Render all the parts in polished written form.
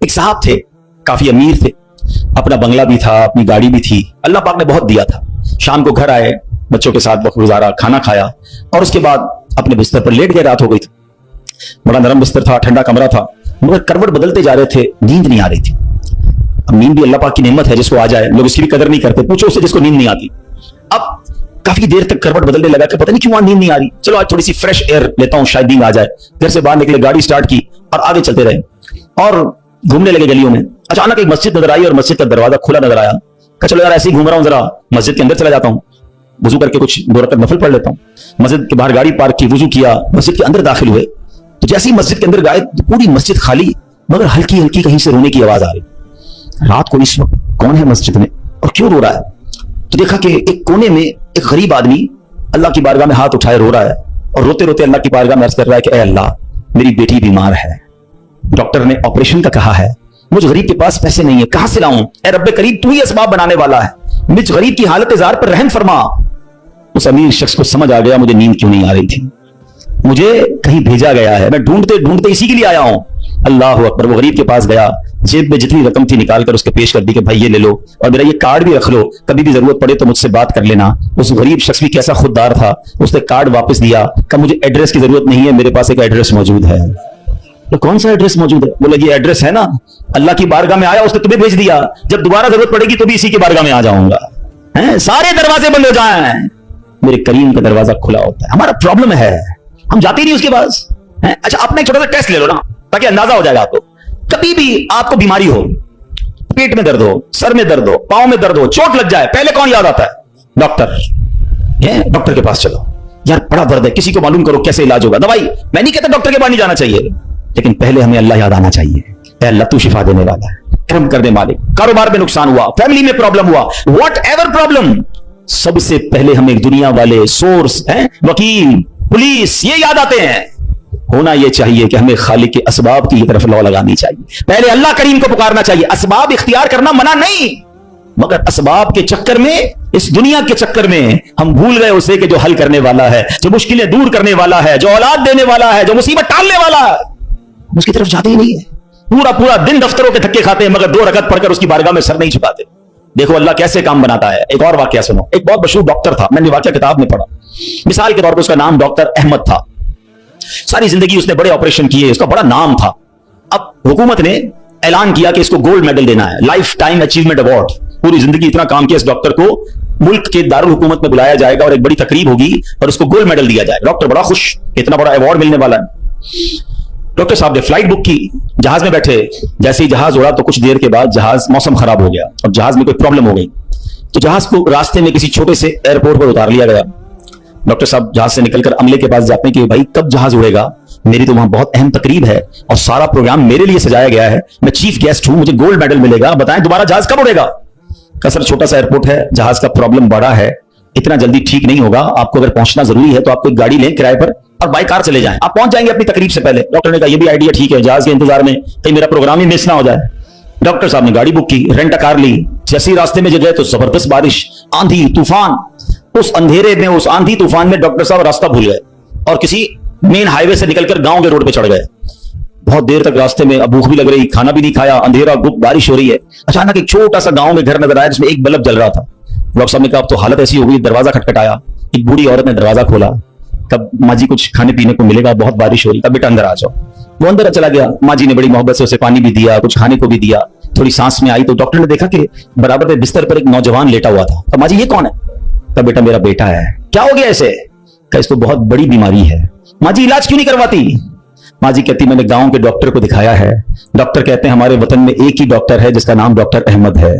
ایک صاحب تھے, کافی امیر تھے, اپنا بنگلہ بھی تھا, اپنی گاڑی بھی تھی, اللہ پاک نے بہت دیا تھا. شام کو گھر آئے, بچوں کے ساتھ وقت گزارا, کھانا کھایا اور اس کے بعد اپنے بستر پر لیٹ گئے. رات ہو گئی تھی, بڑا نرم بستر تھا, ٹھنڈا کمرہ تھا, مگر کروٹ بدلتے جا رہے تھے, نیند نہیں آ رہی تھی. اب نیند بھی اللہ پاک کی نعمت ہے, جس کو آ جائے. لوگ اس کی بھی قدر نہیں کرتے, پوچھو اس سے جس کو نیند نہیں آتی. اب کافی دیر تک کروٹ بدلنے لگا کہ پتہ نہیں کیوں نیند نہیں آ رہی, چلو آج تھوڑی سی فریش ایئر لیتا ہوں, شاید نیند آ جائے. گھر سے باہر نکلے, گاڑی سٹارٹ کی اور آگے چلتے رہے اور گھومنے لگے گلیوں میں. اچانک ایک مسجد نظر آئی اور مسجد کا دروازہ کھلا نظر آیا. کہ چلو یار ایسے ہی گھوم رہا ہوں, ذرا مسجد کے اندر چلا جاتا ہوں, وضو کر کے کچھ 2 رکعت نفل پڑھ لیتا ہوں. مسجد کے باہر گاڑی پارک کی, وضو کیا, مسجد کے اندر داخل ہوئے تو جیسے ہی مسجد کے اندر گئے پوری مسجد خالی, مگر ہلکی ہلکی کہیں سے رونے کی آواز آ رہی. رات کو اس وقت کون ہے مسجد میں اور کیوں رو رہا ہے؟ تو دیکھا کہ ایک کونے میں ایک غریب آدمی اللہ کی بارگاہ میں ہاتھ اٹھائے رو رہا ہے اور روتے روتے اللہ کی بارگاہ میں عرض کر رہا ہے کہ اے اللہ, میری بیٹی بیمار ہے, ڈاکٹر نے آپریشن کا کہا ہے, مجھ غریب کے پاس پیسے نہیں ہے, کہاں سے لاؤں؟ اے رب کریم, تو ہی اسباب بنانے والا ہے, مجھ غریب کی حالت زار پر رحم فرما. اس امیر شخص کو سمجھ آ گیا مجھے نیند کیوں نہیں آ رہی تھی, مجھے کہیں بھیجا گیا ہے, میں ڈھونڈتے ڈھونڈتے اسی کے لیے آیا ہوں. اللہ اکبر. وہ غریب کے پاس گیا, جیب میں جتنی رقم تھی نکال کر اس کے پیش کر دی کہ بھائی یہ لے لو اور میرا یہ کارڈ بھی رکھ لو, کبھی بھی ضرورت پڑے تو مجھ سے بات کر لینا. اس غریب شخص بھی کیسا خوددار تھا, اس نے کارڈ واپس دیا کہ مجھے ایڈریس کی ضرورت نہیں ہے, میرے پاس ایک ایڈریس موجود ہے. تو کون سا ایڈریس موجود ہے؟ بولا یہ ایڈریس ہے نا, اللہ کی بارگاہ میں آیا, اس نے تمہیں بھیج دیا, جب دوبارہ ضرورت پڑے گی تو بھی اسی کی بارگاہ میں آ جاؤں گا. سارے دروازے بند ہو جائیں, میرے کریم کا دروازہ کھلا ہوتا ہے. ہمارا پرابلم ہے ہم جاتے ہی نہیں اس کے پاس. اچھا اپنا ایک چھوٹا سا ٹیسٹ لے لو نا, تاکہ اندازہ ہو جائے گا آپ کو. کبھی بھی آپ کو بیماری ہو, پیٹ میں درد ہو, سر میں درد ہو, پاؤں میں درد ہو, چوٹ لگ جائے, پہلے کون یاد آتا ہے؟ ڈاکٹر. ڈاکٹر کے پاس چلو, یار بڑا درد ہے, کسی کو معلوم کرو کیسے علاج ہوگا, دوائی. میں نہیں کہتا ڈاکٹر کے پاس نہیں جانا چاہیے, لیکن پہلے ہمیں اللہ یاد آنا چاہیے. اے اللہ تو شفا دینے والا ہے, کرم کر دے مالک. کاروبار میں نقصان ہوا, فیملی میں پرابلم ہوا, واٹ ایور پرابلم, سب سے پہلے ہمیں دنیا والے سورس, وکیل, پولیس, یہ یاد آتے ہیں. ہونا یہ چاہیے کہ ہمیں خالق کے اسباب کی طرف لو لگانی چاہیے, پہلے اللہ کریم کو پکارنا چاہیے. اسباب اختیار کرنا منع نہیں, مگر اسباب کے چکر میں, اس دنیا کے چکر میں ہم بھول گئے اسے کہ جو حل کرنے والا ہے, جو مشکلیں دور کرنے والا ہے, جو اولاد دینے والا ہے, جو مصیبت ٹالنے والا ہے, اس کی طرف جاتے ہی نہیں ہے. پورا دن دفتروں کے دھکے کھاتے ہیں, مگر 2 رکعت پڑھ کر اس کی بارگاہ میں سر نہیں جھکاتے. دیکھو اللہ کیسے کام بناتا ہے. ایک اور واقعہ سنو. ایک بہت مشہور ڈاکٹر تھا, میں نے واقعہ کتاب میں پڑھا. مثال کے طور پر اس کا نام ڈاکٹر احمد تھا. ساری زندگی اس نے بڑے آپریشن کیے, اس کا بڑا نام تھا. اب حکومت نے اعلان کیا کہ اس کو گولڈ میڈل دینا ہے, لائف ٹائم اچیومنٹ ایوارڈ. پوری زندگی اتنا کام کیا اس ڈاکٹر کو, ملک کے دارالحکومت میں بلایا جائے گا اور ایک بڑی تقریب ہوگی اور اس کو گولڈ میڈل دیا جائے گا. ڈاکٹر بڑا خوش, اتنا بڑا ایوارڈ ملنے والا ہے. ڈاکٹر صاحب نے فلائٹ بک کی, جہاز میں بیٹھے, جیسے ہی جہاز اڑا تو کچھ دیر کے بعد جہاز, موسم خراب ہو گیا اور جہاز میں کوئی پرابلم ہو گئی, تو جہاز کو راستے میں کسی چھوٹے سے ایئرپورٹ پر اتار لیا گیا. ڈاکٹر صاحب جہاز سے نکل کر عملے کے پاس جاتے ہیں کہ بھائی کب جہاز اڑے گا, میری تو وہاں بہت اہم تقریب ہے اور سارا پروگرام میرے لیے سجایا گیا ہے, میں چیف گیسٹ ہوں, مجھے گولڈ میڈل ملے گا, بتائیں دوبارہ جہاز کب اڑے گا؟ کہ سر چھوٹا سا ایئرپورٹ ہے, جہاز کا پرابلم بڑا ہے, اتنا جلدی ٹھیک نہیں ہوگا, آپ کو اگر پہنچنا ضروری ہے تو آپ کو ایک گاڑی لیں کرائے پر اور بائی کار چلے جائیں, آپ پہنچ جائیں گے اپنی تقریب سے پہلے. ڈاکٹر نے کہا یہ بھی آئیڈیا ٹھیک ہے, جہاز کے انتظار میں کہیں میرا پروگرام ہی مس نہ ہو جائے. ڈاکٹر صاحب نے گاڑی بک کی, رینٹ کار لی. جیسے راستے میں گئے تو زبردست بارش, آندھی طوفان. اس اندھیرے میں, اس آندھی طوفان میں ڈاکٹر صاحب راستہ بھول گئے اور کسی مین ہائی وے سے نکل کر گاؤں کے روڈ پہ چڑھ گئے. بہت دیر تک راستے میں, اب بھوک بھی لگ رہی, کھانا بھی نہیں کھایا, اندھیرا گپ, بارش ہو رہی ہے. اچانک ایک چھوٹا سا گاؤں میں گھر نظر آیا جس میں ایک بلب جل رہا تھا. ڈاکٹر صاحب نے کہا اب تو حالت ایسی ہو گئی, دروازہ کھٹکھٹایا. ایک بوڑھی عورت نے دروازہ کھولا, کب ماں جی کچھ کھانے پینے کو ملے گا, بہت بارش ہو رہی, کب بیٹا اندر آ جاؤ. وہ اندر چلا گیا, ماں جی نے بڑی محبت سے اسے پانی بھی دیا, کچھ کھانے کو بھی دیا. تھوڑی سانس میں آئی تو ڈاکٹر نے دیکھا کہ برابر میں بستر پر ایک نوجوان لیٹا ہوا تھا. تو ماں جی یہ کون ہے؟ کب بیٹا میرا بیٹا ہے. کیا ہو گیا ایسے؟ کہ اس کو بہت بڑی بیماری ہے. ماں جی علاج کیوں نہیں کرواتی؟ ماں جی کہتی میں نے گاؤں کے ڈاکٹر کو دکھایا ہے, ڈاکٹر کہتے ہیں ہمارے وطن میں ایک ہی ڈاکٹر ہے جس کا نام ڈاکٹر احمد ہے,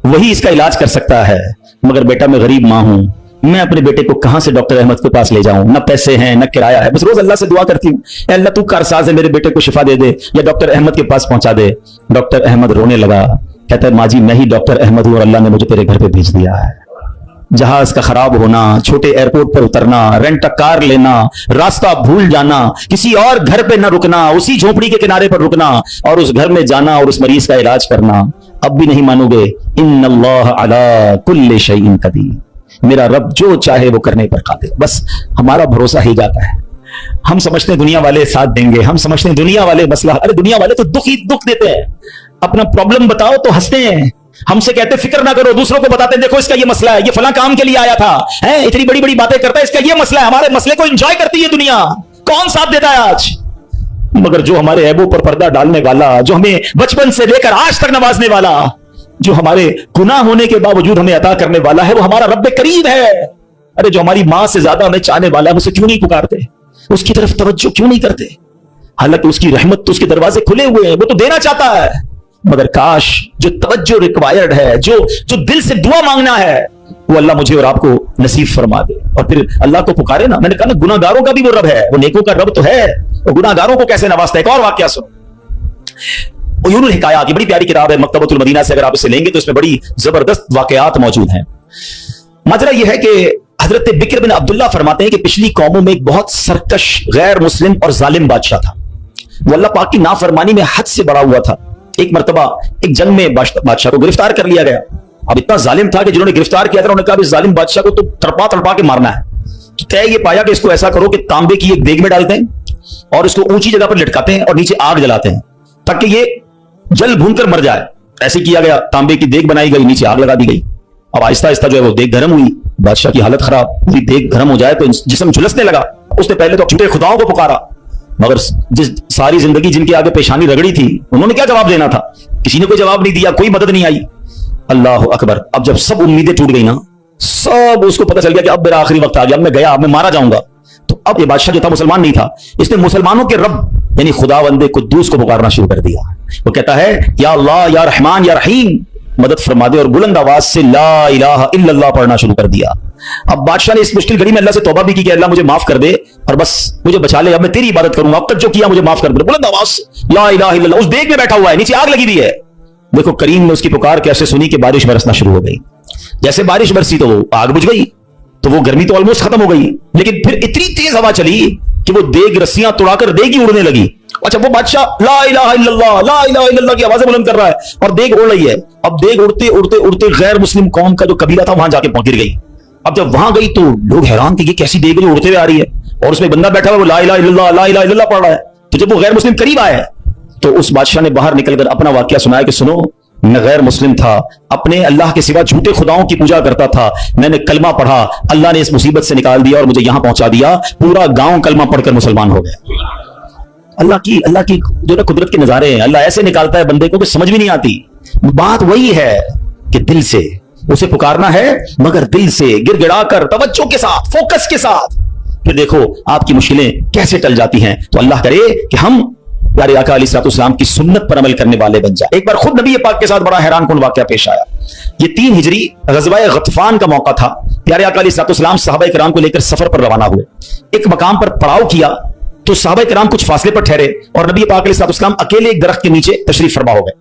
وہی اس کا علاج کر سکتا ہے. مگر بیٹا میں غریب ماں ہوں, میں اپنے بیٹے کو کہاں سے ڈاکٹر احمد کے پاس لے جاؤں, نہ پیسے ہیں نہ کرایہ ہے. بس روز اللہ سے دعا کرتی ہوں, اے اللہ تو کارساز ہے, میرے بیٹے کو شفا دے دے یا ڈاکٹر احمد کے پاس پہنچا دے. ڈاکٹر احمد رونے لگا, کہتا ہے ماں جی میں ہی ڈاکٹر احمد ہوں اور اللہ نے مجھے تیرے گھر پہ بھیج دیا ہے. جہاز کا خراب ہونا, چھوٹے ایئرپورٹ پر اترنا, رینٹ کار لینا, راستہ بھول جانا, کسی اور گھر پہ نہ رکنا, اسی جھونپڑی کے کنارے پر رکنا اور اس گھر میں جانا اور اس مریض کا علاج کرنا. اب بھی نہیں مانو گے, ان اللہ علی کل شیء قدیر, میرا رب جو چاہے وہ کرنے پر قادر. بس ہمارا بھروسہ ہی جاتا ہے. हम समझते हैं दुनिया वाले साथ देंगे, हम समझते हैं दुनिया वाले मसला, अरे दुनिया वाले तो दुख ही दुख देते हैं। अपना प्रॉब्लम बताओ तो हंसते हैं, हमसे कहते फिक्र ना करो, दूसरों को बताते हैं देखो इसका ये मसला है, ये फलां काम के लिए आया था, है इतनी बड़ी बड़ी बातें करता है, इसका ये मसला है। हमारे मसले को एंजॉय करती है दुनिया, कौन साथ देता है आज? मगर जो हमारे ऐबों पर पर्दा डालने वाला, जो हमें बचपन से लेकर आज तक नवाजने वाला, जो हमारे गुनाह होने के बावजूद हमें अता करने वाला है, वो हमारा रब्बे करीम है। अरे जो हमारी मां से ज्यादा हमें चाहने वाला है, उसे क्यों नहीं पुकारते, उसकी तरफ तवज्जो क्यों नहीं करते? हालांकि उसकी रहमत तो उसके दरवाजे खुले हुए हैं, वो तो देना चाहता है, मगर काश जो तवज्जो रिक्वायर्ड है, जो दिल से दुआ मांगना है, वो अल्लाह मुझे और आपको नसीब फरमा दे। और फिर अल्लाह को पुकारे ना। मैंने कहा ना, गुनाहगारों का भी वो रब है, वो नेकों का रब तो है, वो गुनाहगारों को कैसे नवाजता है। एक और वाकया सुनो, उयूनुल हिकायात, ये बड़ी प्यारी किताब है मकतबतुल मदीना से, अगर आप इसे लेंगे तो इसमें बड़ी जबरदस्त वाकयात मौजूद हैं। माजरा यह है कि हजरत बिक्र बिन अब्दुल्ला फरमाते हैं कि पिछली कौमों में एक बहुत सरकश, गैर मुस्लिम और जालिम बादशाह था। वो अल्लाह पाक की नाफरमानी में हद से बड़ा हुआ था। एक मरतबा एक जंग में बादशाह को गिरफ्तार कर लिया गया। अब इतना जालिम था कि जिन्होंने गिरफ्तार किया था उन्होंने कहा इस जालिम बादशाह को तो तड़पा तड़पा के मारना है। तो तय ये पाया कि इसको ऐसा करो कि तांबे की एक देग में डालते हैं और इसको ऊंची जगह पर लटकाते हैं और नीचे आग जलाते हैं ताकि ये जल भूनकर मर जाए। ऐसे किया गया, तांबे की देग बनाई गई, नीचे आग लगा दी गई। अब आहिस्ता आहिस्ता जो है वो देग गर्म हुई, बादशाह की हालत खराब, पूरी देग गर्म हो जाए तो जिस्म झुलसने लगा। उसने पहले तो झूठे खुदाओं को पुकारा, मगर जिस सारी जिंदगी जिनके आगे पेशानी रगड़ी थी उन्होंने क्या जवाब देना था? किसी ने कोई जवाब नहीं दिया, कोई मदद नहीं आई। अल्लाह अकबर। अब जब सब उम्मीदें टूट गई ना, सब उसको पता चल गया कि अब मेरा आखिरी वक्त आ गया, अब मैं गया, अब मैं मारा जाऊंगा। तो अब ये बादशाह जो था मुसलमान नहीं था, इसने मुसलमानों के रब यानी खुदावंदे कुद्दूस को पुकारना शुरू कर दिया। वो कहता है या अल्लाह या रहमान या रहीम मदद फरमा दे, और बुलंद आवाज से ला इलाहा इल्लल्लाह पढ़ना शुरू कर दिया। अब बादशाह ने इस मुश्किल घड़ी में अल्लाह से तौबा भी की कि अल्लाह मुझे माफ कर दे और बस मुझे बचा ले, अब मैं तेरी इबादत करूंगा, अब तक जो किया मुझे माफ कर दे। बुलंद आवाज से ला इलाहा इल्लल्लाह। उस देग में बैठा हुआ है, नीचे आग लगी हुई है। देखो करीम ने उसकी पुकार कैसे सुनी कि बारिश बरसना शुरू हो गई। जैसे बारिश बरसी तो वो आग बुझ गई, तो वो गर्मी तो ऑलमोस्ट खत्म हो गई, लेकिन फिर इतनी तेज हवा चली कि वो देग रस्सियां तोड़ाकर देग ही उड़ने लगी। अच्छा, वो बादशाह ला इलाहा इल्लल्लाह की आवाजें बुलंद कर रहा है और देग उड़ रही है। अब देग उड़ते उड़ते उड़ते गैर मुस्लिम कौम का जो कबीला था वहां जाके गिर गई। अब जब वहां गई तो लोग हैरान थे कि कैसी देग जो उड़ते हुए आ रही है और उसमें बंदा बैठा हुआ वो ला इलाहा इल्लल्लाह पढ़ रहा है। तो जब वो गैर मुस्लिम करीब आए तो उस बादशाह ने बाहर निकलकर अपना वाकया सुनाया कि सुनो, मैं गैर मुस्लिम था, अपने अल्लाह के सिवा झूठे खुदाओं की पूजा करता था, मैंने कलमा पढ़ा, अल्लाह ने इस मुसीबत से निकाल दिया और मुझे यहां पहुंचा दिया, पूरा गांव कलमा पढ़कर मुसलमान हो गया। अल्लाह की जो ना कुदरत के नजारे हैं, अल्लाह ऐसे निकालता है बंदे को कि समझ भी नहीं आती। बात वही है कि दिल से उसे पुकारना है, मगर दिल से गिड़गिड़ाकर तवज्जो के साथ, फोकस के साथ, फिर देखो आपकी मुश्किलें कैसे टल जाती हैं। तो अल्लाह करे कि हम प्यारे आका अलैहिस्सलाम की सुन्नत पर अमल करने वाले बन जाए। एक बार खुद नबी पाक के साथ बड़ा हैरान कुन वाकया पेश आया। ये 3 हिजरी ग़ज़वा गतफान का मौका था। प्यारे आका अलैहिस्सलाम सहाबा किराम को लेकर सफर पर रवाना हुए। एक मकाम पर पड़ाव किया तो सहाबा किराम कुछ फासले पर ठहरे और नबी पाक अलैहिस्सलाम अकेले एक दरख्त के नीचे तशरीफ फरमा हो गए।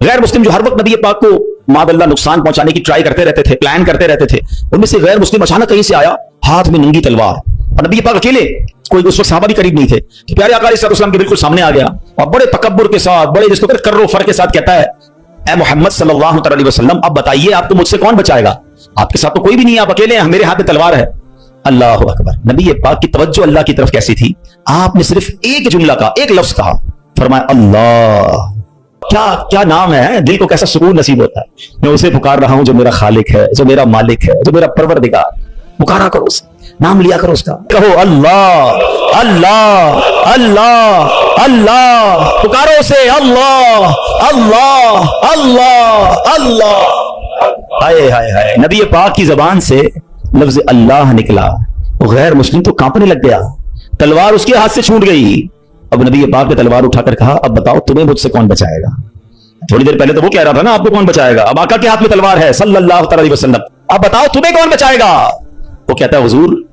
गैर मुस्लिम जो हर वक्त नबी पाक को मादअल्लाह नुकसान पहुंचाने की ट्राई करते रहते थे, प्लान करते रहते थे, उनमें से गैर मुस्लिम अचानक कहीं से आया, हाथ में नंगी तलवार, और नबी पाक अकेले, कोई उस वक्त सहाबा भी करीब नहीं थे। तो प्यारे आका अलैहिस्सलाम के बिल्कुल सामने आ गया और बड़े तकब्बुर के साथ, बड़े जिसको कहते कर्रो फर के साथ कहता है, ऐ मोहम्मद सल्लल्लाहु अलैहि वसल्लम, अब बताइए आपको मुझसे कौन बचाएगा? आपके साथ तो कोई भी नहीं है, आप अकेले हैं, मेरे हाथ में तलवार है। अल्लाह अकबर। नबी पाक की तवज्जो अल्लाह की तरफ कैसी थी? आपने सिर्फ एक जुमला का, एक लफ्ज कहा, फरमाया अल्लाह। क्या नाम है, दिल को कैसा सुकून नसीब होता है। मैं उसे पुकार रहा हूं जो मेरा खालिक है, जो मेरा मालिक है, जो मेरा परवरदिगार। पुकारा करो उसे, नाम लिया करो उसका, कहो अल्लाह अल्लाह अल्लाह अल्लाह, पुकारो उसे अल्लाह अल्लाह अल्लाह अल्लाह। हाय हाय हाय, नबी पाक की जबान से लफ्ज अल्लाह निकला, वो गैर मुस्लिम तो कांपने लग गया, तलवार उसके हाथ से छूट गई। अब नबी पाक ने तलवार उठाकर कहा, अब बताओ तुम्हें मुझसे कौन बचाएगा? थोड़ी देर पहले तो वो कह रहा था ना आपको कौन बचाएगा, अब आका के हाथ में तलवार है सल्लल्लाहु अलैहि वसल्लम, अब बताओ तुम्हें कौन बचाएगा? वो कहता है हुजूर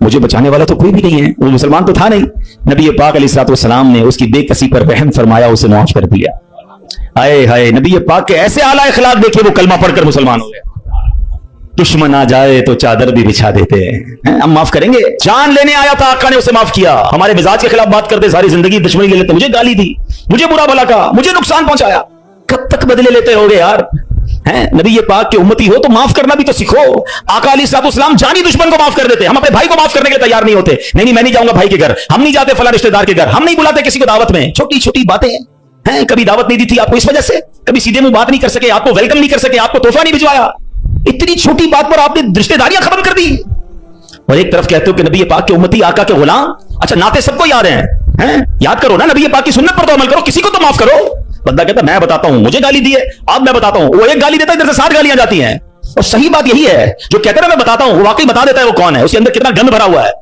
मुझे बचाने वाला तो कोई भी नहीं है, वो मुसलमान तो था नहीं। नबी पाक अलैहिस्सलाम ने उसकी बेकसी पर रहम फरमाया, उसे माफ कर दिया। आए हाय, नबी पाक के ऐसे आला अखलाक देखिए, वो कलमा पढ़कर मुसलमान हो गया। दुश्मन आ जाए तो चादर भी बिछा देते हैं, हम माफ करेंगे। जान लेने आया था, आका ने उसे माफ किया। हमारे मिजाज के खिलाफ बात करते, सारी जिंदगी दुश्मनी ले लेते, मुझे गाली दी, मुझे बुरा भला कहा, मुझे नुकसान पहुंचाया, कब तक बदले लेते होगे यार? हैं? नबी ये पाक के उम्मती हो तो माफ करना भी तो सीखो। आका अलैहिस्सलाम जानी दुश्मन को माफ कर देते, हम अपने भाई को माफ करने के लिए तैयार नहीं होते। नहीं मैं नहीं जाऊंगा भाई के घर, हम नहीं जाते फला रिश्तेदार के घर, हम नहीं बुलाते किसी को दावत में। छोटी छोटी बातें हैं। कभी दावत नहीं दी थी आपको इस वजह से, कभी सीधे मुंह बात नहीं कर सके, आपको वेलकम नहीं कर सके, आपको तोहफा नहीं भिजवाया। इतनी छोटी बात पर आपने रिश्तेदारियां खत्म कर दी। और एक तरफ कहते हो कि नबी पाक के उम्मती, आका के गुलाम। अच्छा नाते सबको याद हैं? याद करो ना, नबी पाक की सुन्नत पर तो अमल करो, किसी को तो माफ करो। बंदा कहता मैं बताता हूं, मुझे गाली दी है, अब मैं बताता हूं। वो एक गाली देता है, इधर से 7 गालियां जाती हैं। और सही बात यही है, जो कहते हैं मैं बताता हूं, वो वाकई बता देता है वो कौन है, उसके अंदर कितना गंद भरा हुआ है।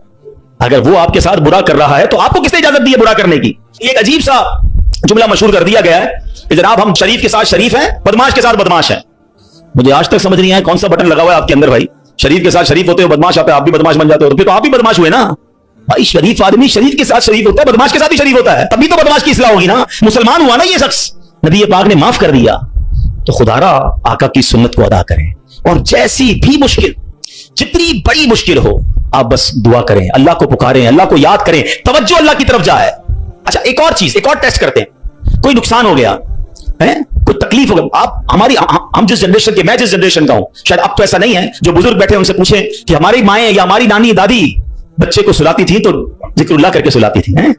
अगर वो आपके साथ बुरा कर रहा है तो आपको किसने इजाजत दी है बुरा करने की? एक अजीब सा जुमला मशहूर कर दिया गया है कि जनाब हम शरीफ के साथ शरीफ हैं, बदमाश के साथ बदमाश हैं। मुझे आज तक समझ नहीं आया कौन सा बटन लगा हुआ है आपके अंदर भाई। शरीफ के साथ शरीफ होते हो, बदमाश आता है, आप भी बदमाश बन जाते हो, तो फिर तो आप भी बदमाश हुए ना भाई। शरीफ आदमी शरीफ के साथ शरीफ होता है, बदमाश के साथ भी शरीफ होता है, तभी तो बदमाश की इस्लाह होगी ना। मुसलमान हुआ ना ये शख्स, नबी पाक ने माफ कर दिया। तो खुदारा आका की सुन्नत को अदा करें, और जैसी भी मुश्किल, जितनी बड़ी मुश्किल हो, आप बस दुआ करें, अल्लाह को पुकारें, अल्लाह को याद करें, तवज्जो अल्लाह की तरफ जाए। अच्छा एक और चीज, एक और टेस्ट करते हैं। कोई नुकसान हो गया है, कोई तकलीफ हो गई, आप हमारी हम जिस जनरेशन के, मैं जिस जनरेशन का हूं, शायद अब तो ऐसा नहीं है, जो बुजुर्ग बैठे उनसे पूछें कि हमारी माएं या हमारी नानी दादी बच्चे को सुलाती थी तो जिक्रुल्लाह करके सुलाती थी, हैं?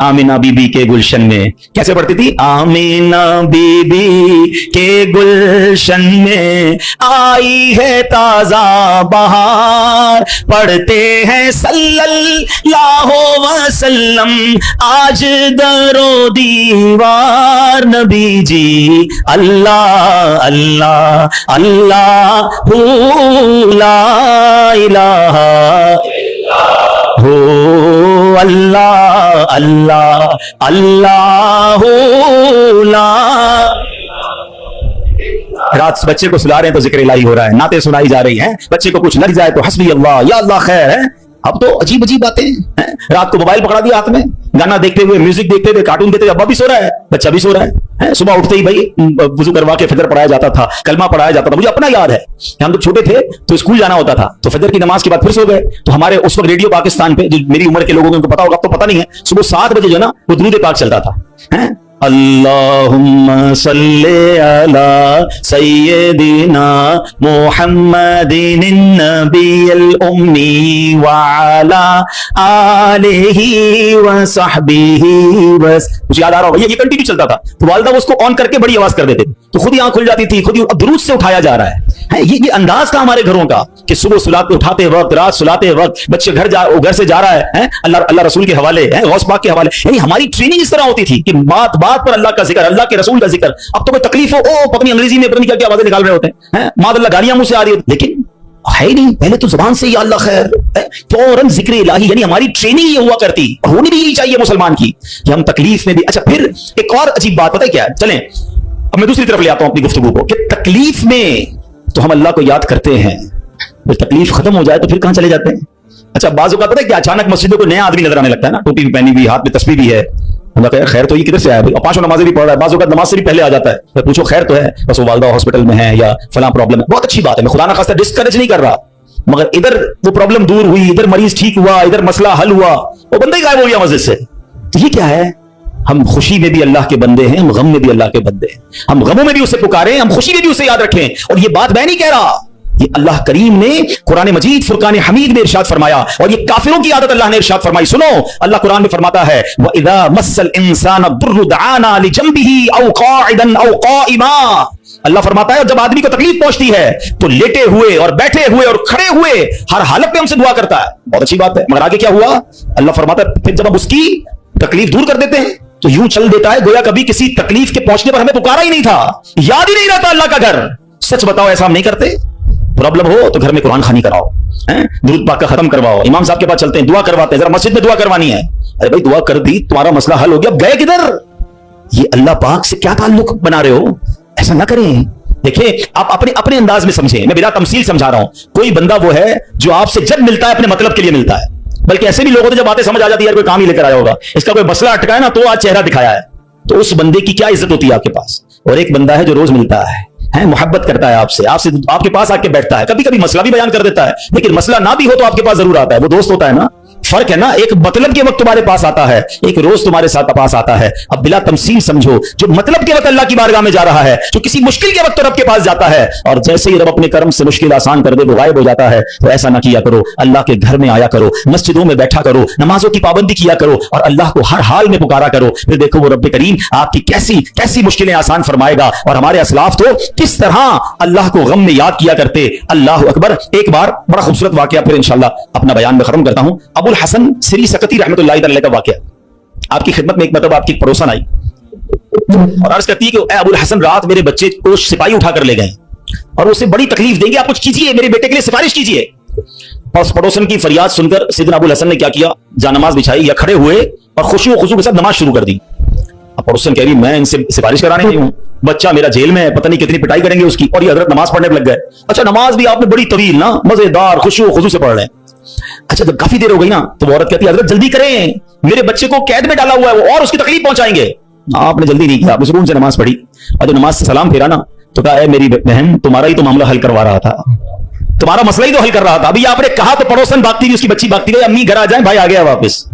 आमीना बीबी के गुलशन में कैसे पढ़ती थी? आमीना बीबी के गुलशन में आई है ताजा बहार, पढ़ते हैं सल्लल्लाहु वसल्लम आज दरो दीवार। नबी जी अल्लाह अल्लाह अल्लाह ला इलाहा हो अल्लाह अल्लाह अल्लाह ला। रात बच्चे को सुला रहे हैं तो जिक्र इलाही हो रहा है, नाते सुनाई जा रही हैं, बच्चे को कुछ लग जाए तो हस्बी अल्लाह या अल्लाह खैर है। अब तो अजीब अजीब बातें हैं। रात को मोबाइल पकड़ा दिया हाथ में, गाना देखते हुए, म्यूजिक देखते हुए, कार्टून देखते हुए, अब्बा भी सो रहा है, बच्चा भी सो रहा है। सुबह उठते ही भाई वुजू करवा के फजर पढ़ाया जाता था, कलमा पढ़ाया जाता था। मुझे अपना याद है कि हम जब छोटे थे तो स्कूल जाना होता था, तो फजर की नमाज के बाद फिर सो गए, तो हमारे उस वक्त रेडियो पाकिस्तान पे, जो मेरी उम्र के लोगों को पता होगा, अब तो पता नहीं है, सुबह 7 बजे जो ना वो दुरूद पाक चलता था। अल्लाहुम्मा सल्ली अला सय्यदिना मुहम्मदिन नबियल उम्मी व अला आलिही व सहबिही बस। मुझे याद आ रहा होगा ये कंटिन्यू चलता था, तो वालिदा उसको ऑन करके बड़ी आवाज कर देते थे, तो खुद ही आंख खुल जाती थी, खुद ही दुरूद से उठाया जा रहा है। ये अंदाज था हमारे घरों का कि सुबह सुलाते उठाते वक्त, रात सुलाते वक्त, बच्चे घर से जा रहा है, अल्लाह रसूल के हवाले है, गौस पाक के हवाले। यानी हमारी ट्रेनिंग इस तरह होती थी कि बात बात पर अल्लाह का जिक्र, अल्लाह के रसूल का जिक्र। अब तो कोई तकलीफ हो, ओ पता नहीं अंग्रेजी में पता नहीं क्या क्या आवाजें निकाल रहे होते हैं, मादल्ला गालियां मुंह से आ रही होती, लेकिन है नहीं, पहले तो जुबान से या अल्लाह खैर, फौरन जिक्र इलाही। यानी हमारी ट्रेनिंग ये हुआ करती, होनी भी यही चाहिए मुसलमान की कि हम तकलीफ में भी। अच्छा फिर एक और अजीब बात पता है क्या है, चलें अब मैं दूसरी तरफ ले आता हूं अपनी गुफ्तगू को, कि तकलीफ में तो हम अल्लाह को याद करते हैं, जब तकलीफ खत्म हो जाए तो फिर कहां चले जाते हैं? अच्छा बाजू का पता है कि अचानक मस्जिदों को नया आदमी नजर आने लगता है ना, टोपी भी पहनी हुई, हाथ में तस्बीह भी है, खैर तो ये किधर से आया भाई, 5 नमाजें भी पढ़ रहा है, बाजू का नमाज से भी पहले आ जाता है, तो पूछो खैर तो है, बस वो वालदा हॉस्पिटल में है या फला प्रॉब्लम है। बहुत अच्छी बात है, मैं खुदा ना खास्ता डिस्करेज नहीं कर रहा, मगर इधर वो प्रॉब्लम दूर हुई, इधर मरीज ठीक हुआ, इधर मसला हल हुआ, वो बंदा ही गायब हो गया मस्जिद से। तो ये क्या है? हम खुशी में भी अल्लाह के बंदे हैं, हम गम में भी अल्लाह के बंदे हैं, हम गमों में भी उसे पुकारें, हम खुशी में भी उसे याद रखें। और ये बात मैं नहीं कह रहा, ये अल्लाह करीम ने कुरान मजीद फुरकान हमीद में इरशाद फरमाया, और ये काफिरों की आदत अल्लाह ने इरशाद फरमाई। सुनो, अल्लाह कुरान में फरमाता है, व इज़ा मस्सल इंसान दुर्र दआना लिजंबिही औ काइदन औ काइमा। अल्लाह फरमाता है जब आदमी को तकलीफ पहुंचती है तो लेटे हुए और बैठे हुए और खड़े हुए हर हालत में हमसे दुआ करता है। बहुत अच्छी बात है, मगर आगे क्या हुआ? अल्लाह फरमाता है फिर जब हम उसकी तकलीफ दूर कर देते हैं तो यूं चल देता है गोया कभी किसी तकलीफ के पहुंचने पर हमें पुकारा ही नहीं था, याद ही नहीं रहता अल्लाह का घर। सच बताओ ऐसा हम नहीं करते? प्रॉब्लम हो तो घर में कुरान खानी कराओ, दुरूद पाक का खत्म करवाओ, इमाम साहब के पास चलते हैं, दुआ करवाते हैं, जरा मस्जिद में दुआ करवानी है। अरे भाई दुआ कर दी, तुम्हारा मसला हल हो गया, अब गए किधर? ये अल्लाह पाक से क्या ताल्लुक बना रहे हो? ऐसा ना करें। देखिए आप अपने अंदाज में समझें, मैं बिना तमसील समझा रहा हूं। कोई बंदा वो है जो आपसे जब मिलता है अपने मतलब के लिए मिलता है, बल्कि ऐसे भी लोग होते जब बातें समझ आ जाती है, कोई काम ही लेकर आया होगा, इसका कोई मसला अटका है ना तो आज चेहरा दिखाया है, तो उस बंदे की क्या इज्जत होती है आपके पास। और एक बंदा है जो रोज मिलता है, मोहब्बत करता है आपसे आपके पास आके बैठता है, कभी कभी मसला भी बयान कर देता है, लेकिन मसला ना भी हो तो आपके पास जरूर आता है, वो दोस्त होता है ना। فرق ہے نا, ایک मतलब के वक्त तुम्हारे पास आता है, एक रोज तुम्हारे साथ पास आता है. अब बिला तमसील समझो, जो मतलब के वक्त अल्लाह की बारगाह में जा रहा है, जो किसी मुश्किल के वक्त रब के पास जाता है, और जैसे ही रब अपने कर्म से मुश्किल आसान कर दे वो गायब हो जाता है. तो ऐसा ना किया करो, अल्लाह के घर में आया करो, मस्जिदों में बैठा करो, नमाजों की पाबंदी किया करो और अल्लाह को हर हाल में पुकारा करो. फिर देखो वो रब करीम आपकी कैसी कैसी मुश्किलें आसान फरमाएगा. और हमारे असलाफ तो किस तरह अल्लाह को गम में याद किया करते. अल्लाह अकबर. एक बार बड़ा खूबसूरत वाकया, फिर इंशाल्लाह अपना बयान में खत्म करता हूं. अबुल हसन सिरी सकती रहमतुल्लाहि अलैह का वाकया. आपकी खिदमत में एक मतलब आपकी पड़ोसन आई और अर्ज करती है कि अबुल हसन रात मेरे बच्चे को सिपाही उठा कर ले गए और उसे बड़ी तकलीफ देंगे, आप कुछ कीजिए, मेरे बेटे के लिए सिफारिश कीजिए. और उस पड़ोसन की फरियाद सुनकर सैयदना अबुल हसन ने क्या किया, जानमाज बिछाई या खड़े हुए और खुशी व खुशू के साथ नमाज शुरू कर दी. अब पड़ोसन कह रही मैं इनसे सिफारिश कराने नहीं हूं, बच्चा मेरा जेल में है, पता नहीं कितनी पिटाई करेंगे उसकी, और ये हजरत नमाज पढ़ने लग गए. अच्छा नमाज भी आपने बड़ी तवील ना मजेदार खुशी व खुशू से पढ़ रहे हैं. अच्छा जब काफी देर हो गई ना तो वो औरत कहती है हजरत जल्दी करें, मेरे बच्चे को कैद में डाला हुआ है वो और उसकी तकलीफ पहुंचाएंगे. आपने जल्दी नहीं किया, आपने सुकून से नमाज पढ़ी और जब नमाज से सलाम फेरा ना तो कहा है मेरी बहन तुम्हारा ही तो मामला हल करवा रहा था, तुम्हारा मसला ही तो हल कर रहा था. अभी आपने कहा तो पड़ोसन भागती गई, उसकी बच्ची भागती गई, अम्मी घर आ जाए, भाई आ गया वापस,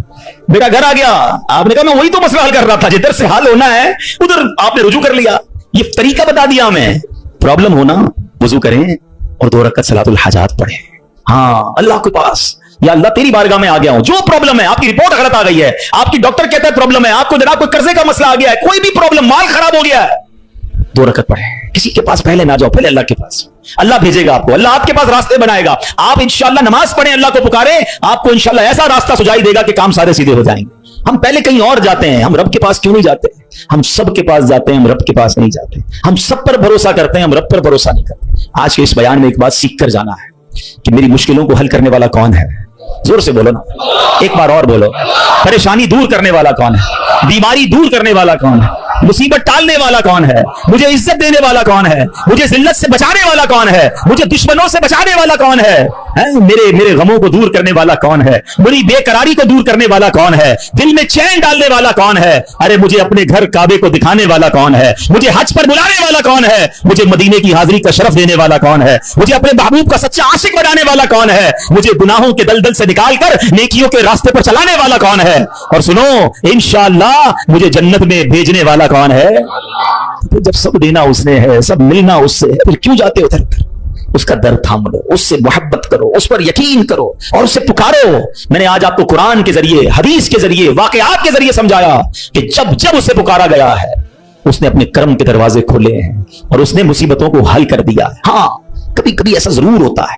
बेटा घर आ गया. आपने कहा मैं वही तो मसला हल कर रहा था, जिधर से हल होना है उधर आपने रुजू कर लिया. ये तरीका बता दिया हमें. प्रॉब्लम होना वजू करें और 2 रकात सलातुल हाजात पढ़ें. हाँ अल्लाह के पास, या अल्लाह तेरी बारगाह में आ गया हूं, जो प्रॉब्लम है, आपकी रिपोर्ट गलत आ गई है, आपकी डॉक्टर कहता है प्रॉब्लम है, आपको जनाब कोई कर्जे का मसला आ गया है, कोई भी प्रॉब्लम, माल खराब हो गया है, 2 रकात पढ़े. किसी के पास पहले ना जाओ, पहले अल्लाह के पास. अल्लाह भेजेगा आपको, अल्लाह आपके पास रास्ते बनाएगा. आप इंशाअल्लाह नमाज पढ़ें, अल्लाह को पुकारें, आपको इंशाअल्लाह ऐसा रास्ता सुझाई देगा कि काम सारे सीधे हो जाएंगे. हम पहले कहीं और जाते हैं, हम रब के पास क्यों नहीं जाते? हम सब के पास जाते हैं, हम रब के पास नहीं जाते. हम सब पर भरोसा करते हैं, हम रब पर भरोसा नहीं करते. आज के इस बयान में एक बात सीख कर जाना है कि मेरी मुश्किलों को हल करने वाला कौन है. जोर से बोलो ना, एक बार और बोलो. परेशानी दूर करने वाला कौन है, बीमारी दूर करने वाला कौन है, मुसीबत टालने वाला कौन है, मुझे इज्जत देने वाला कौन है, मुझे जिल्लत से बचाने वाला कौन है, मुझे दुश्मनों से बचाने वाला कौन है, मेरे गमों को दूर करने वाला कौन है, मेरी बेकरारी को दूर करने वाला कौन है, दिल में चैन डालने वाला कौन है, अरे मुझे अपने घर काबे को दिखाने वाला कौन है, मुझे हज पर बुलाने वाला कौन है, मुझे मदीने की हाजिरी का शरफ देने वाला कौन है, मुझे अपने महबूब का सच्चा आशिक बनाने वाला कौन है, मुझे गुनाहों के दलदल से निकालकर नेकियों के रास्ते पर चलाने वाला कौन है, और सुनो इंशाअल्लाह मुझे जन्नत में भेजने वाला कौन है. तो जब सब देना उसने है, सब मिलना उससे है, फिर क्यों जाते उधर? उसका दर थाम लो, उससे मोहब्बत करो, उस पर यकीन करो और उससे पुकारो. मैंने आज आपको कुरान के जरिए, हदीस के जरिए, वाकयात के जरिए समझाया कि जब जब उससे पुकारा गया है उसने अपने कर्म के दरवाजे खोले हैं और उसने मुसीबतों को हल कर दिया है. हाँ कभी कभी ऐसा जरूर होता है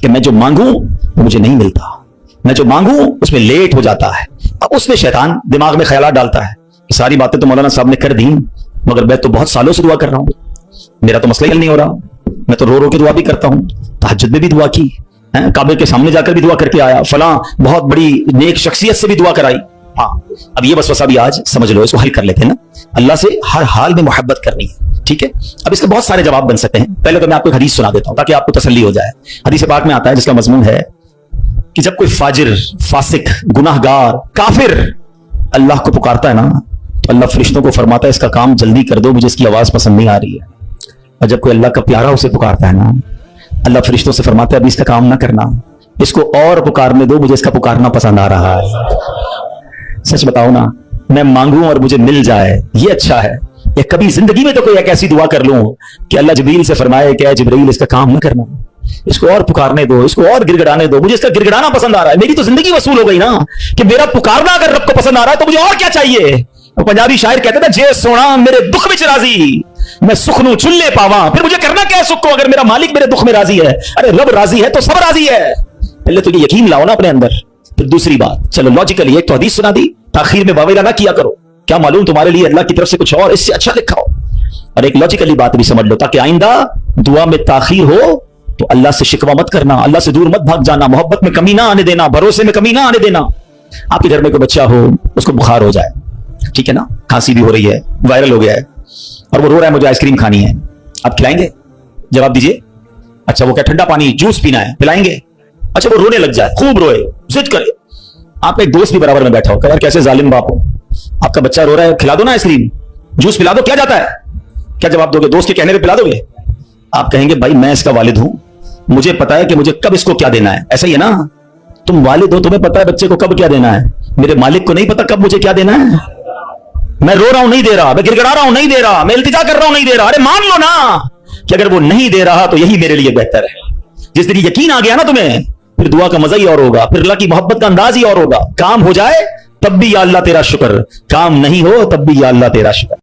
कि मैं जो मांगू वो मुझे नहीं मिलता, मैं जो मांगू उसमें लेट हो जाता है. अब उसमें शैतान दिमाग में ख्यालात डालता है कि सारी बातें तो मौलाना साहब ने कर दी, मगर मैं तो बहुत सालों से दुआ कर रहा हूं, मेरा तो मसला ही हल नहीं हो रहा. मैं तो रो रो के दुआ भी करता हूं, तहज्जुद में भी दुआ की, काबे के सामने जाकर भी दुआ करके आया, फलां बहुत बड़ी नेक शख्सियत से भी दुआ कराई. हाँ अब ये वसवसा भी आज समझ लो, इसको हल कर लेते हैं ना. अल्लाह से हर हाल में मोहब्बत करनी है, ठीक है. अब इसके बहुत सारे जवाब बन सकते हैं. पहले तो मैं आपको एक हदीस सुना देता हूं ताकि आपको तसल्ली हो जाए. हदीस पाक में आता है जिसका मजमून है कि जब कोई फाजिर, फासिक, गुनाहगार, काफिर अल्लाह को पुकारता है ना तो अल्लाह फरिश्तों को फरमाता है इसका काम जल्दी कर दो, मुझे इसकी आवाज पसंद नहीं आ रही है. और जब कोई अल्लाह का प्यारा उसे पुकारता है ना, अल्लाह फरिश्तों से फरमाता है अभी इसका काम ना करना, इसको और पुकारने दो, मुझे इसका पुकारना पसंद आ रहा है. सच बताओ ना, मैं मांगू और मुझे मिल जाए ये अच्छा है, या कभी जिंदगी में तो कोई एक ऐसी दुआ कर लूं कि अल्लाह जिब्रील से फरमाए कि ऐ जिब्रील इसका काम ना करना, इसको और पुकारने दो, इसको और गिड़गिड़ाने दो, मुझे इसका गिड़गिड़ाना पसंद आ रहा है. मेरी तो जिंदगी वसूल हो गई ना कि मेरा पुकारना अगर रब को पसंद आ रहा है तो मुझे और क्या चाहिए. वो पंजाबी शायर कहते थे जे सोना मेरे दुख में राजी, मैं सुख नू चुल्ले पावा, फिर मुझे करना क्या है सुख को अगर मेरा मालिक मेरे दुख में राजी है. अरे रब राजी है तो सब राजी है. पहले तो ये यकीन लाओ ना अपने अंदर. फिर दूसरी बात, चलो लॉजिकली एक तो हदीस सुना दी, ताखीर में वावेला ना किया करो, क्या मालूम तुम्हारे लिए अल्लाह की तरफ से कुछ और इससे अच्छा लिखा हो. और एक लॉजिकली बात भी समझ लो ताकि आइंदा दुआ में ताखीर हो तो अल्लाह से शिकवा मत करना, अल्लाह से दूर मत भाग जाना, मोहब्बत में कमी ना आने देना, भरोसे में कमी ना आने देना. आपके घर में कोई बच्चा हो, उसको बुखार हो जाए, ठीक है ना, खांसी भी हो रही है, वायरल हो गया है और वो रो रहा है मुझे आइसक्रीम खानी है, आप खिलाएंगे? जवाब दीजिए. अच्छा वो क्या ठंडा पानी जूस पीना है, पिलाएंगे? अच्छा वो रोने लग जाए, खूब रोए, जिद करे, आप एक दोस्त भी बराबर में बैठा हो, यार कैसे जालिम बाप हो, आपका बच्चा रो रहा है, खिला दो ना आइसक्रीम, जूस पिला दो, क्या जाता है? क्या जवाब दोगे? दोस्त के कहने पे पिला दोगे? आप कहेंगे भाई मैं इसका वालिद हूं, मुझे पता है कि मुझे कब इसको क्या देना है, ऐसा ही है ना. तुम वालिद हो, तुम्हें पता है बच्चे को कब क्या देना है। मेरे मालिक को नहीं पता कब मुझे क्या देना है। मैं रो रहा हूं नहीं दे रहा, मैं गिड़गिड़ा रहा हूं नहीं दे रहा, मैं इल्तिजा कर रहा हूं नहीं दे रहा। अरे मान लो ना कि अगर वो नहीं दे रहा तो यही मेरे लिए बेहतर है। जिस दिन यकीन आ गया ना तुम्हें, फिर दुआ का मजा ही और होगा, फिर अल्लाह की मोहब्बत का अंदाज ही और होगा। काम हो जाए तब भी या अल्लाह तेरा शुक्र, काम नहीं हो तब भी या अल्लाह तेरा शुक्र।